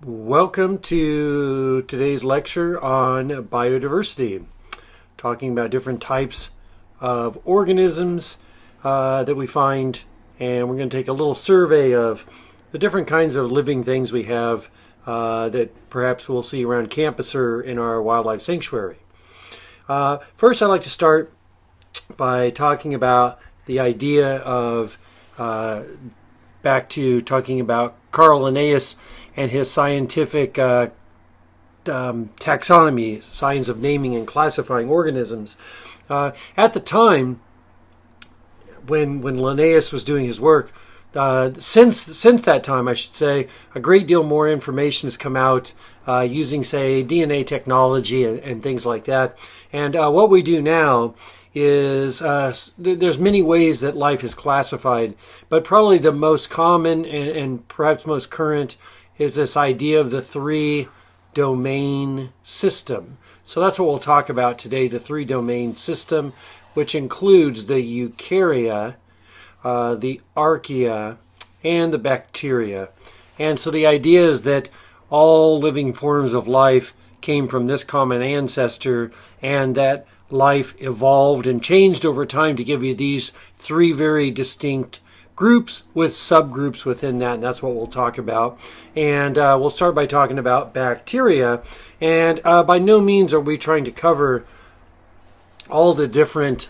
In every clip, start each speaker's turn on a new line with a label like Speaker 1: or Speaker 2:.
Speaker 1: Welcome to today's lecture on biodiversity, talking about different types of organisms that we find, and we're going to take a little survey of the different kinds of living things we have that perhaps we'll see around campus or in our wildlife sanctuary. First, I'd like to start by talking about the idea of back to talking about Carl Linnaeus and his scientific taxonomy, science of naming and classifying organisms. At the time, when Linnaeus was doing his work, since that time, I should say, a great deal more information has come out using, say, DNA technology and things like that. And what we do now is there's many ways that life is classified, but probably the most common and perhaps most current is this idea of the three-domain system. So that's what we'll talk about today, the three-domain system, which includes the eukarya, the archaea, and the bacteria. And so the idea is that all living forms of life came from this common ancestor, and that life evolved and changed over time to give you these three very distinct groups with subgroups within that, and that's what we'll talk about. And we'll start by talking about bacteria. And by no means are we trying to cover all the different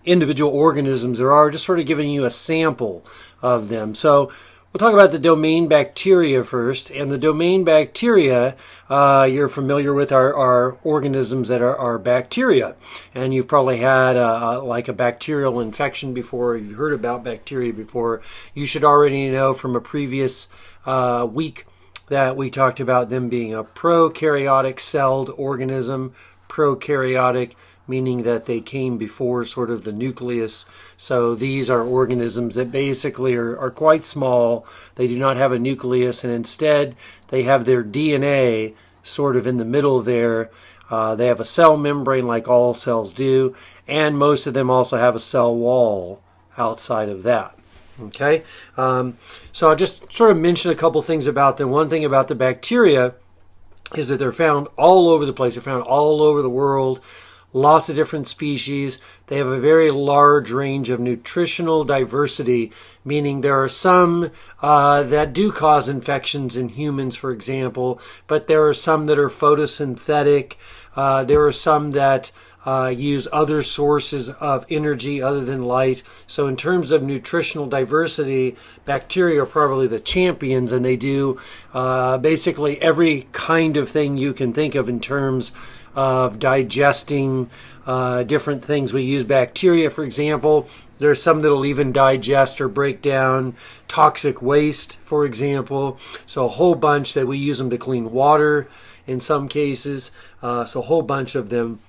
Speaker 1: individual organisms there are, just sort of giving you a sample of them. So we'll talk about the domain bacteria first. And the domain bacteria, you're familiar with our organisms that are bacteria. And you've probably had like a bacterial infection before. You heard about bacteria before. You should already know from a previous week that we talked about them being a prokaryotic celled organism. Prokaryotic meaning that they came before sort of the nucleus. So these are organisms that basically are quite small. They do not have a nucleus, and instead they have their DNA sort of in the middle there. They have a cell membrane like all cells do, and most of them also have a cell wall outside of that. Okay, so I'll just sort of mention a couple things about them. One thing about the bacteria is that they're found all over the place. They're found all over the world. Lots of different species. They have a very large range of nutritional diversity, meaning there are some that do cause infections in humans, for example, but there are some that are photosynthetic. There are some that use other sources of energy other than light. So in terms of nutritional diversity, bacteria are probably the champions, and they do basically every kind of thing you can think of in terms of digesting different things. We use bacteria, for example. There's some that'll even digest or break down toxic waste, for example. So a whole bunch that we use them to clean water in some cases. So a whole bunch of them.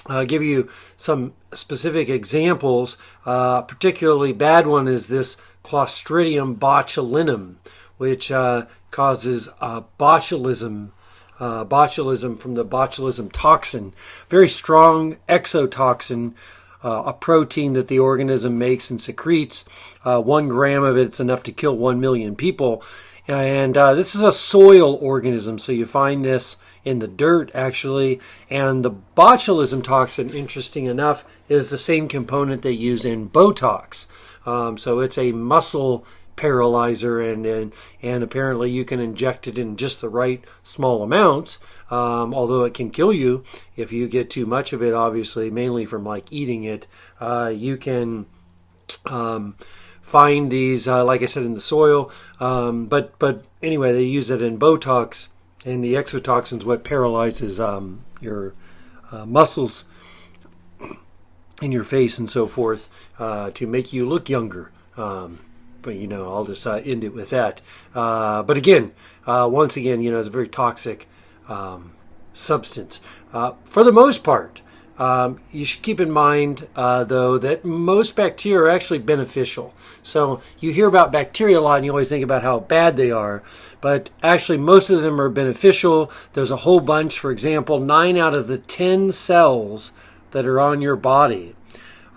Speaker 1: I'll give you some specific examples. A particularly bad one is this Clostridium botulinum, which causes botulism. Botulism from the botulism toxin, very strong exotoxin, a protein that the organism makes and secretes. 1 gram of it's enough to kill 1 million people. And this is a soil organism, so you find this in the dirt, actually. And the botulism toxin, interesting enough, is the same component they use in Botox. So it's a muscle paralyzer, and apparently you can inject it in just the right small amounts, although it can kill you if you get too much of it, obviously, mainly from like eating it. You can find these, like I said, in the soil, but anyway, they use it in Botox, and the exotoxin is what paralyzes your muscles in your face and so forth to make you look younger. But, I'll just end it with that. But again, once again, it's a very toxic substance. For the most part, you should keep in mind, though, that most bacteria are actually beneficial. So you hear about bacteria a lot and you always think about how bad they are. But actually, most of them are beneficial. There's a whole bunch. For example, 9 out of the 10 cells that are on your body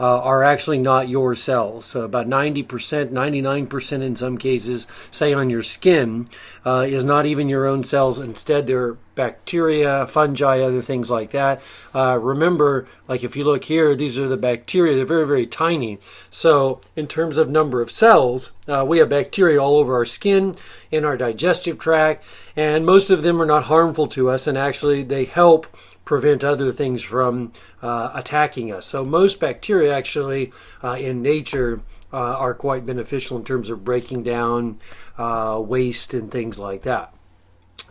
Speaker 1: are actually not your cells. So about 90%, 99% in some cases, say on your skin, is not even your own cells. Instead, they're bacteria, fungi, other things like that. Remember, like if you look here, these are the bacteria. They're very, very tiny. So in terms of number of cells, we have bacteria all over our skin, in our digestive tract, and most of them are not harmful to us, and actually they help prevent other things from attacking us. So most bacteria actually in nature are quite beneficial in terms of breaking down waste and things like that.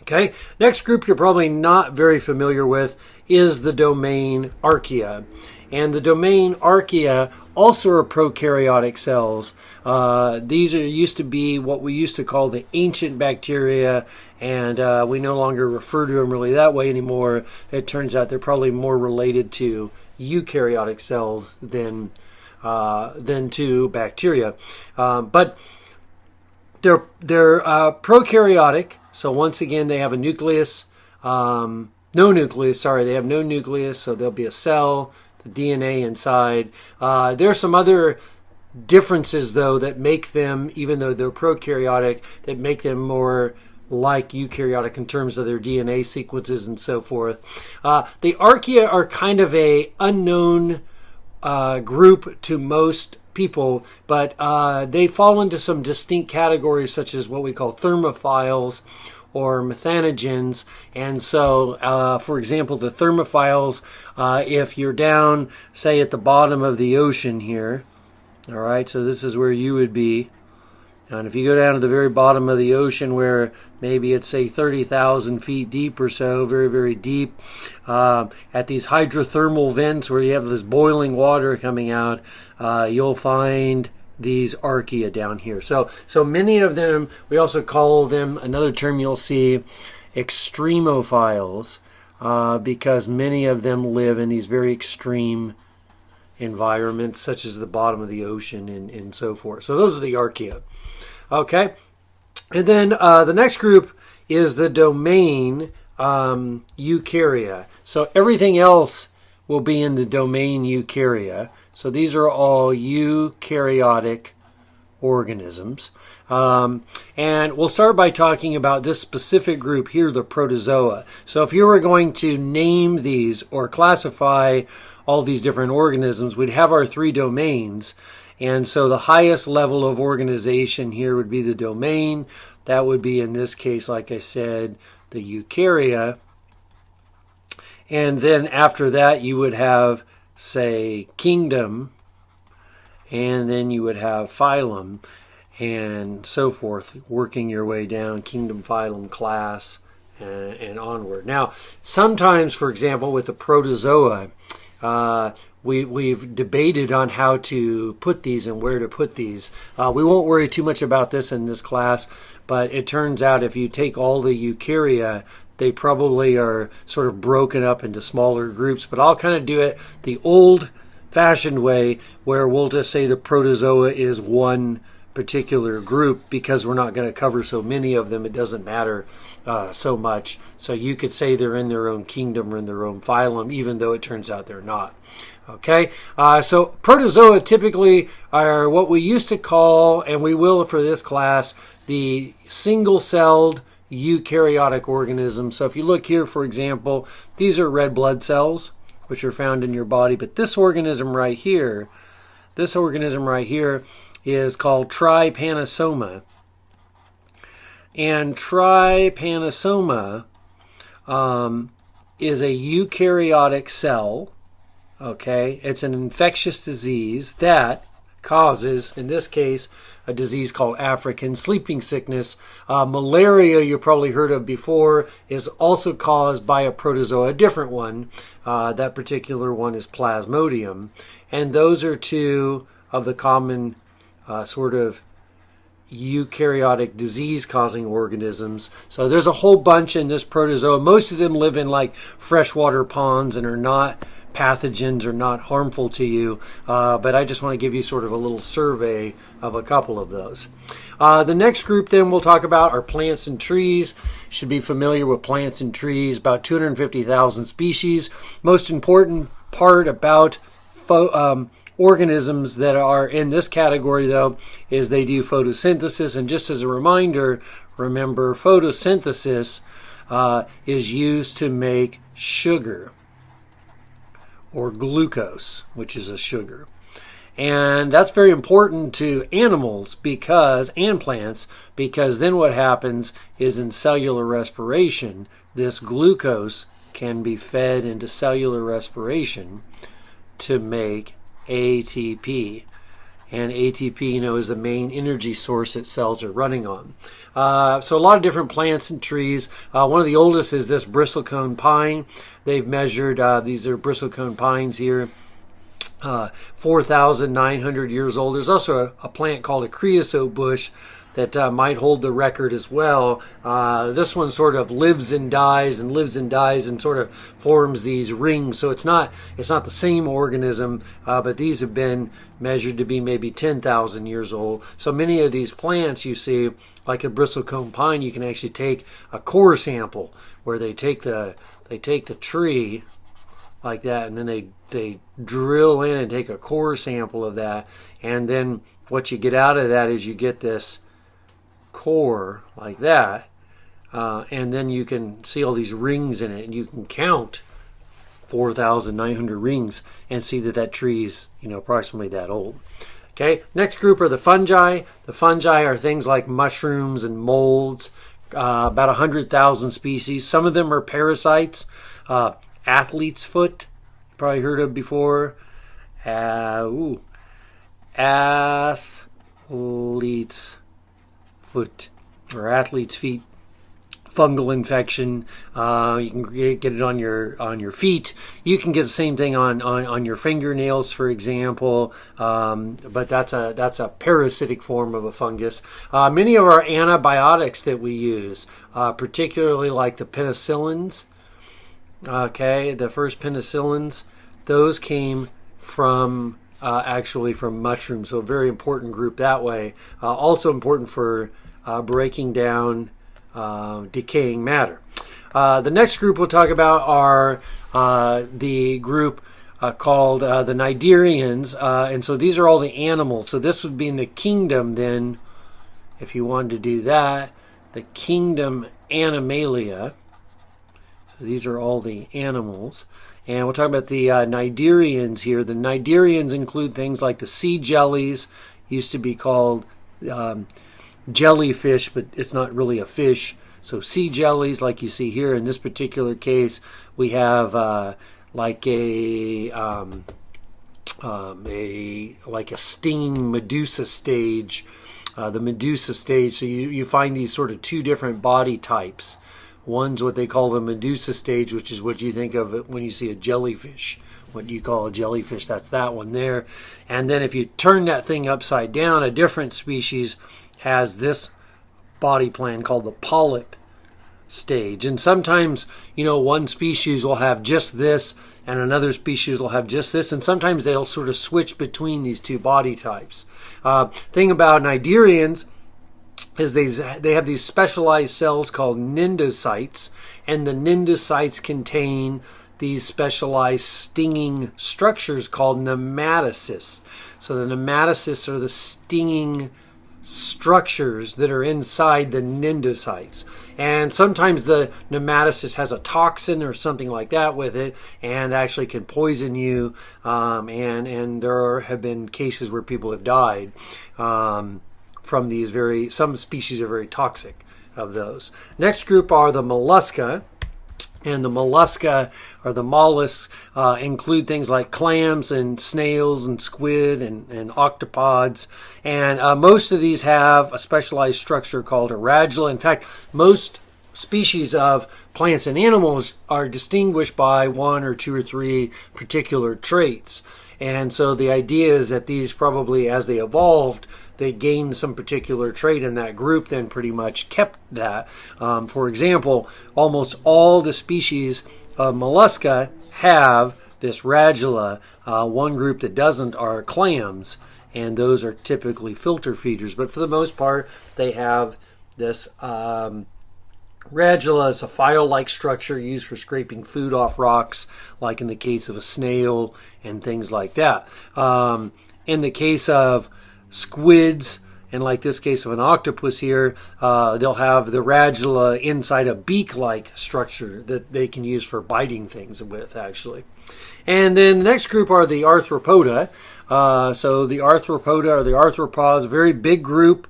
Speaker 1: Okay, next group you're probably not very familiar with is the domain archaea. And the domain archaea also are prokaryotic cells. These used to be what we used to call the ancient bacteria, and we no longer refer to them really that way anymore. It turns out they're probably more related to eukaryotic cells than to bacteria. But they're prokaryotic, so once again they have a nucleus. They have no nucleus, so there'll be a cell, the DNA inside. There are some other differences, though, that make them, even though they're prokaryotic, that make them more like eukaryotic in terms of their DNA sequences and so forth. The archaea are kind of a unknown group to most people, but they fall into some distinct categories, such as what we call thermophiles or methanogens. And so, for example, the thermophiles, if you're down, say, at the bottom of the ocean here, all right, so this is where you would be. And if you go down to the very bottom of the ocean where maybe it's, say, 30,000 feet deep or so, very, very deep, at these hydrothermal vents where you have this boiling water coming out, you'll find these archaea down here. So many of them, we also call them, another term you'll see, extremophiles, because many of them live in these very extreme environments, such as the bottom of the ocean and so forth. So those are the archaea. Okay, and then the next group is the domain eukarya. So everything else will be in the domain eukarya. So these are all eukaryotic organisms. And we'll start by talking about this specific group here, the protozoa. So if you were going to name these or classify all these different organisms, we'd have our three domains. And so the highest level of organization here would be the domain. That would be, in this case, like I said, the eukarya. And then after that, you would have, say, kingdom, and then you would have phylum, and so forth, working your way down, kingdom, phylum, class, and onward. Now, sometimes, for example, with the protozoa, we've debated on how to put these and where to put these. We won't worry too much about this in this class, but it turns out if you take all the eukarya, they probably are sort of broken up into smaller groups. But I'll kind of do it the old-fashioned way, where we'll just say the protozoa is one particular group, because we're not going to cover so many of them. It doesn't matter so much. So you could say they're in their own kingdom or in their own phylum, even though it turns out they're not. Okay, so protozoa typically are what we used to call, and we will for this class, the single-celled eukaryotic organisms. So if you look here, for example, these are red blood cells, which are found in your body. But this organism right here is called trypanosoma. And trypanosoma is a eukaryotic cell. Okay, it's an infectious disease that causes, in this case, a disease called African sleeping sickness. Malaria, you probably heard of before, is also caused by a protozoa, a different one. That particular one is Plasmodium. And those are two of the common sort of eukaryotic disease-causing organisms. So there's a whole bunch in this protozoa. Most of them live in like freshwater ponds and are not pathogens, are not harmful to you, but I just want to give you sort of a little survey of a couple of those. The next group then we'll talk about are plants and trees. Should be familiar with plants and trees, about 250,000 species. Most important part about organisms that are in this category, though, is they do photosynthesis. And just as a reminder, remember, photosynthesis is used to make sugar, or glucose, which is a sugar. And that's very important to animals and plants, because then what happens is in cellular respiration, this glucose can be fed into cellular respiration to make ATP. And ATP, is the main energy source that cells are running on. So a lot of different plants and trees. One of the oldest is this bristlecone pine. They've measured, these are bristlecone pines here, 4,900 years old. There's also a plant called a creosote bush that might hold the record as well. This one sort of lives and dies and sort of forms these rings. So it's not the same organism, but these have been measured to be maybe 10,000 years old. So many of these plants you see, like a bristlecone pine, you can actually take a core sample where they take the tree like that, and then they drill in and take a core sample of that, and then what you get out of that is you get this core like that, and then you can see all these rings in it, and you can count 4,900 rings and see that tree's approximately that old. Okay, next group are the fungi. The fungi are things like mushrooms and molds, about 100,000 species. Some of them are parasites. Athlete's foot, probably heard of before. Athlete's foot, or athlete's feet. Fungal infection. You can get it on your feet. You can get the same thing on your fingernails, for example. But that's a parasitic form of a fungus. Many of our antibiotics that we use, particularly like the penicillins. Okay, the first penicillins, those came from actually from mushrooms. So a very important group that way. Also important for breaking down decaying matter. The next group we'll talk about are the group called the Cnidarians, and so these are all the animals. So this would be in the kingdom then, if you wanted to do that, the kingdom Animalia. So these are all the animals. And we'll talk about the Cnidarians here. The Cnidarians include things like the sea jellies, used to be called jellyfish, but it's not really a fish. So sea jellies, like you see here in this particular case, we have like a stinging medusa stage. The medusa stage. So you find these sort of two different body types. One's what they call the medusa stage, which is what you think of when you see a jellyfish. What you call a jellyfish, that's that one there. And then if you turn that thing upside down, a different species has this body plan called the polyp stage. And sometimes, one species will have just this and another species will have just this. And sometimes they'll sort of switch between these two body types. Thing about Cnidarians is they have these specialized cells called cnidocytes, and the cnidocytes contain these specialized stinging structures called nematocysts. So the nematocysts are the stinging structures that are inside the cnidocytes. And sometimes the nematocyst has a toxin or something like that with it and actually can poison you. And there have been cases where people have died from these some species are very toxic of those. Next group are the mollusca. And the mollusca, or the mollusks, include things like clams and snails and squid and octopods. And most of these have a specialized structure called a radula. In fact, most species of plants and animals are distinguished by one or two or three particular traits. And so the idea is that these probably, as they evolved, they gained some particular trait, and that group then pretty much kept that. For example, almost all the species of mollusca have this radula. One group that doesn't are clams, and those are typically filter feeders. But for the most part, they have this Radula is a file-like structure used for scraping food off rocks, like in the case of a snail and things like that. In the case of squids, and like this case of an octopus here, they'll have the radula inside a beak-like structure that they can use for biting things with, actually. And then the next group are the arthropoda. So the arthropoda, or the arthropods, very big group,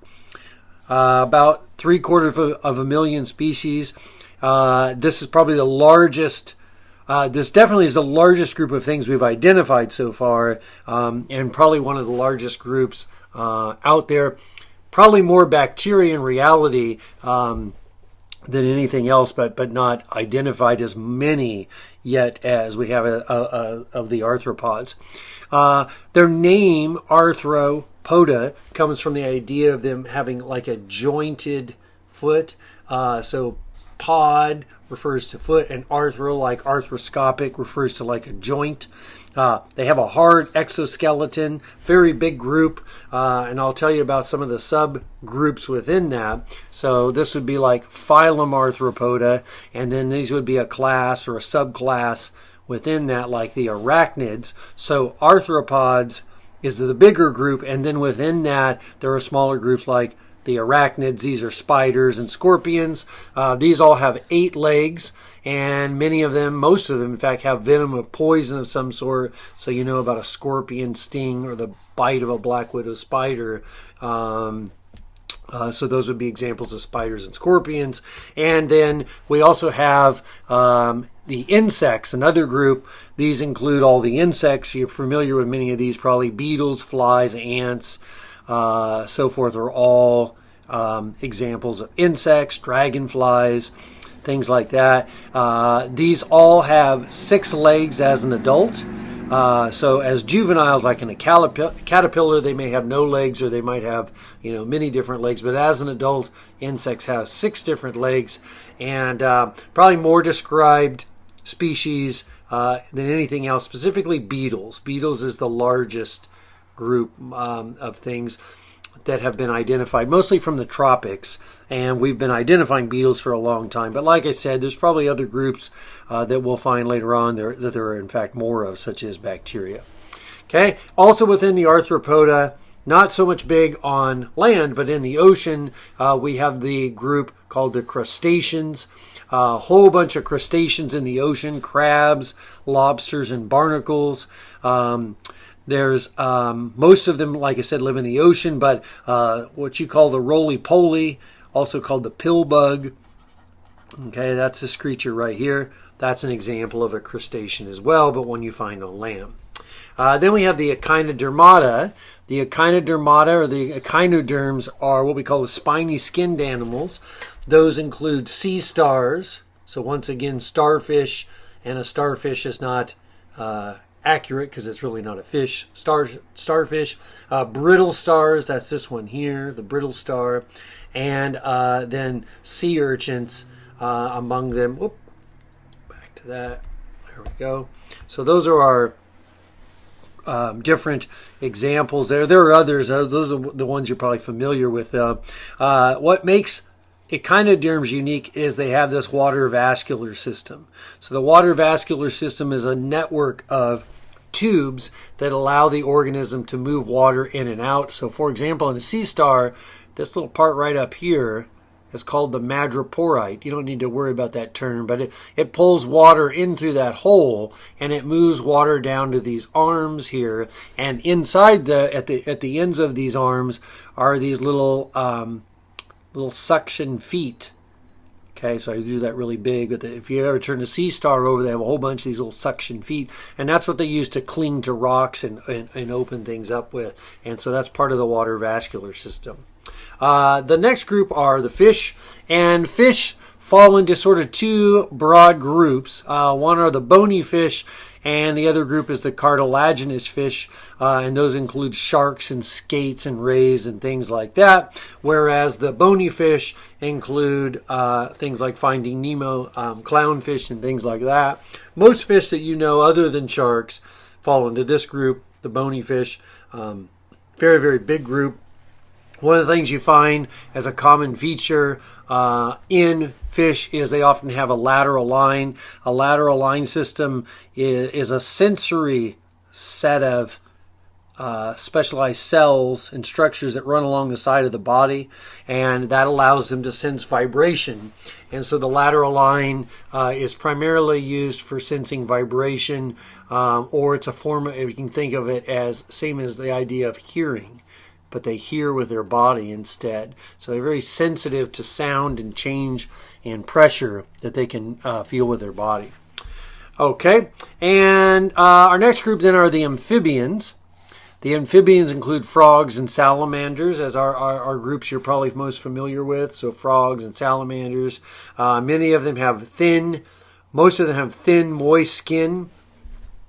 Speaker 1: about 3/4 of a million species. This is probably the largest. This definitely is the largest group of things we've identified so far, and probably one of the largest groups out there. Probably more bacteria in reality than anything else, but not identified as many yet as we have of the arthropods. Their name, arthropoda, comes from the idea of them having like a jointed foot. So pod refers to foot, and arthro, like arthroscopic, refers to like a joint. They have a hard exoskeleton, very big group, and I'll tell you about some of the subgroups within that. So this would be like phylum Arthropoda, and then these would be a class or a subclass within that, like the arachnids. So arthropods is the bigger group, and then within that there are smaller groups like the arachnids. These are spiders and scorpions. These all have 8 legs, and many of them, most of them in fact, have venom or poison of some sort. So you know about a scorpion sting or the bite of a black widow spider. So those would be examples of spiders and scorpions. And then we also have the insects, another group. These include all the insects. You're familiar with many of these, probably beetles, flies, ants, so forth, are all examples of insects, dragonflies, things like that. These all have 6 legs as an adult. So as juveniles, like in a caterpillar, they may have no legs, or they might have, many different legs. But as an adult, insects have 6 different legs, and probably more described species than anything else, specifically beetles. Beetles is the largest group of things that have been identified, mostly from the tropics, and we've been identifying beetles for a long time. But like I said, there's probably other groups that we'll find later on that there are in fact more of, such as bacteria. Okay, also within the arthropoda, not so much big on land, but in the ocean, we have the group called the crustaceans. A whole bunch of crustaceans in the ocean: crabs, lobsters, and barnacles. There's most of them, like I said, live in the ocean, but what you call the roly-poly, also called the pill bug. Okay, that's this creature right here. That's an example of a crustacean as well, but one you find on land. Then we have the echinodermata. The echinodermata, or the echinoderms, are what we call the spiny-skinned animals. Those include sea stars. So once again, starfish, and a starfish is not accurate because it's really not a fish. Starfish, brittle stars, that's this one here, the brittle star, and then sea urchins among them. Whoop, back to that. There we go. So those are our different examples there. There are others. Those are the ones you're probably familiar with. What makes echinoderms unique is they have this water vascular system. So the water vascular system is a network of tubes that allow the organism to move water in and out. So for example, in a sea star, this little part right up here is called the madreporite. You don't need to worry about that term, but it pulls water in through that hole, and it moves water down to these arms here. And inside at the ends of these arms are these little suction feet. Okay, so I do that really big. But if you ever turn a sea star over, they have a whole bunch of these little suction feet, and that's what they use to cling to rocks and open things up with. And so that's part of the water vascular system. The next group are the fish, and fish fall into sort of 2 broad groups. One are the bony fish, and the other group is the cartilaginous fish, and those include sharks and skates and rays and things like that, whereas the bony fish include things like Finding Nemo, clownfish, and things like that. Most fish that you know other than sharks fall into this group, the bony fish. Very, very big group. One of the things you find as a common feature in fish is they often have a lateral line. A lateral line system is a sensory set of specialized cells and structures that run along the side of the body, and that allows them to sense vibration. And so the lateral line is primarily used for sensing vibration, or it's a form of, you can think of it as same as the idea of hearing, but they hear with their body instead. So they're very sensitive to sound and change and pressure that they can feel with their body. Okay, and our next group then are the amphibians. The amphibians include frogs and salamanders as our groups you're probably most familiar with. So frogs and salamanders. Many of them have most of them have thin, moist skin.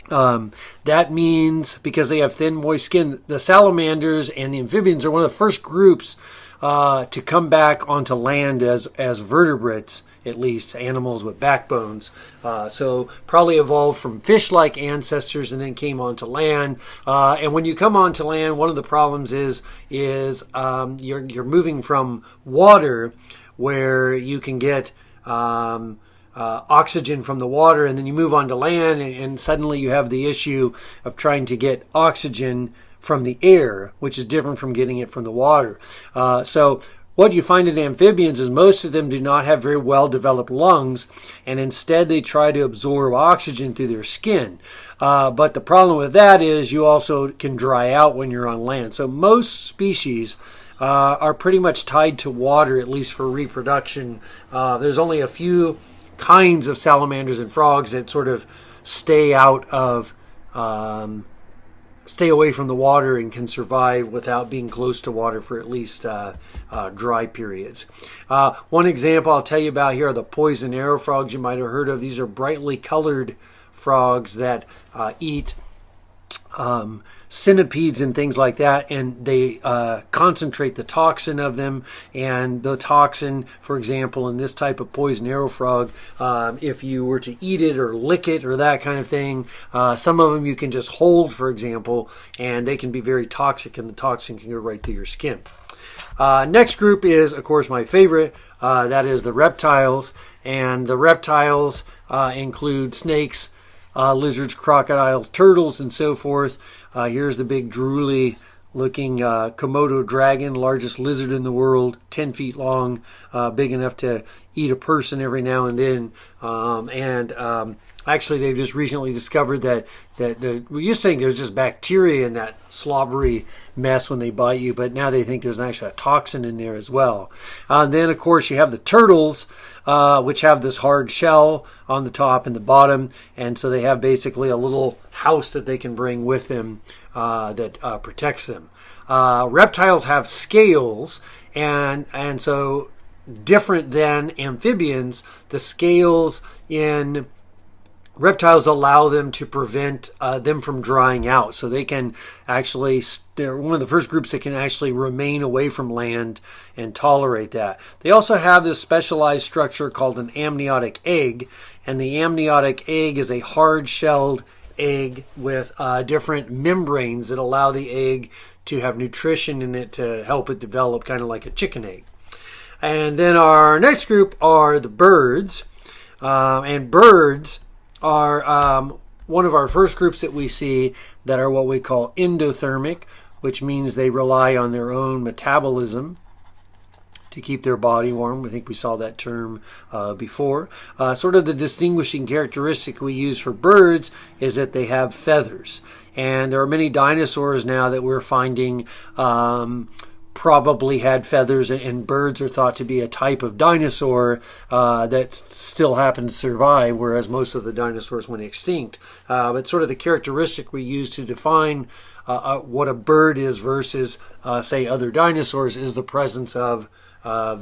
Speaker 1: That means because they have thin, moist skin, the salamanders and the amphibians are one of the first groups to come back onto land as vertebrates, at least animals with backbones. So probably evolved from fish-like ancestors and then came onto land. And when you come onto land, one of the problems is you're moving from water where you can get oxygen from the water, and then you move onto land, and suddenly you have the issue of trying to get oxygen from the air, which is different from getting it from the water. So what you find in amphibians is most of them do not have very well developed lungs, and instead they try to absorb oxygen through their skin. But the problem with that is you also can dry out when you're on land. So most species are pretty much tied to water, at least for reproduction. There's only a few kinds of salamanders and frogs that sort of stay away from the water and can survive without being close to water for at least dry periods. One example I'll tell you about here are the poison arrow frogs you might have heard of. These are brightly colored frogs that eat centipedes and things like that, and they concentrate the toxin of them. And the toxin, for example, in this type of poison arrow frog, if you were to eat it or lick it or that kind of thing, some of them you can just hold, for example, and they can be very toxic, and the toxin can go right through your skin. Next group is, of course, my favorite. That is the reptiles, and the reptiles include snakes, lizards, crocodiles, turtles, and so forth. Here's the big drooly looking Komodo dragon, largest lizard in the world, 10 feet long, big enough to eat a person every now and then. Actually, they've just recently discovered that we used to think there's just bacteria in that slobbery mess when they bite you, but now they think there's actually a toxin in there as well. And then, of course, you have the turtles, which have this hard shell on the top and the bottom, and so they have basically a little house that they can bring with them that protects them. Reptiles have scales, and so different than amphibians, the scales in reptiles allow them to prevent them from drying out. So they can actually, they're one of the first groups that can actually remain away from land and tolerate that. They also have this specialized structure called an amniotic egg. And the amniotic egg is a hard-shelled egg with different membranes that allow the egg to have nutrition in it to help it develop, kind of like a chicken egg. And then our next group are the birds. And birds are one of our first groups that we see that are what we call endothermic, which means they rely on their own metabolism to keep their body warm. I think we saw that term before. Sort of the distinguishing characteristic we use for birds is that they have feathers. And there are many dinosaurs now that we're finding probably had feathers, and birds are thought to be a type of dinosaur that still happen to survive, whereas most of the dinosaurs went extinct. But sort of the characteristic we use to define what a bird is versus, say, other dinosaurs is the presence of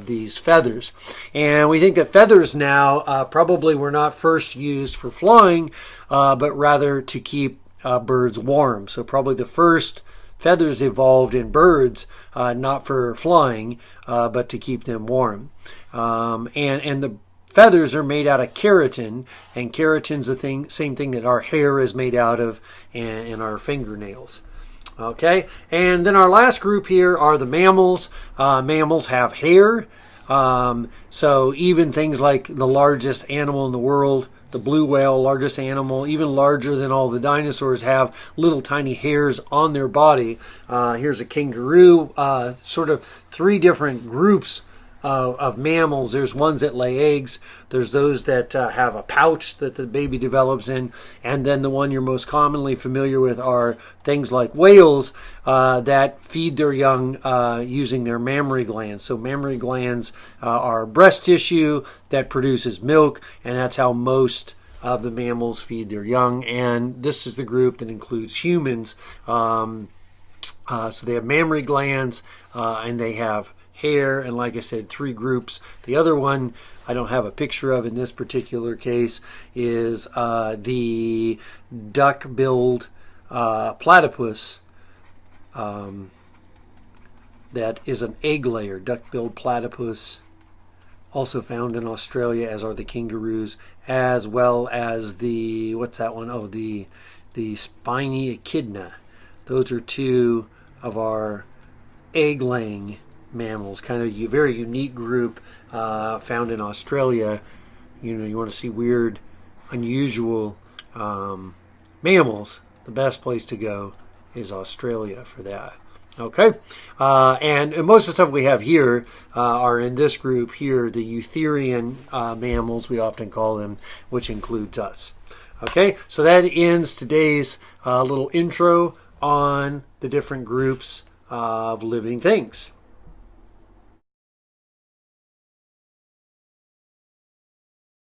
Speaker 1: these feathers. And we think that feathers now probably were not first used for flying, but rather to keep birds warm. So probably the first feathers evolved in birds, not for flying, but to keep them warm. And the feathers are made out of keratin, and keratin's the same thing that our hair is made out of, and our fingernails. Okay, and then our last group here are the mammals. Mammals have hair. So even things like the largest animal in the world, the blue whale, largest animal, even larger than all the dinosaurs, have little tiny hairs on their body. Here's a kangaroo, sort of three different groups of mammals. There's ones that lay eggs. There's those that have a pouch that the baby develops in. And then the one you're most commonly familiar with are things like whales that feed their young using their mammary glands. So mammary glands are breast tissue that produces milk, and that's how most of the mammals feed their young. And this is the group that includes humans. So they have mammary glands and they have hair, and like I said, three groups. The other one I don't have a picture of in this particular case is the duck-billed platypus. That is an egg layer, duck-billed platypus, also found in Australia, as are the kangaroos, as well as the, what's that one? Oh, the spiny echidna. Those are two of our egg-laying mammals, kind of a very unique group found in Australia. You know, you want to see weird, unusual mammals, the best place to go is Australia for that. Okay, and most of the stuff we have here are in this group here, the eutherian mammals, we often call them, which includes us. Okay, so that ends today's little intro on the different groups of living things.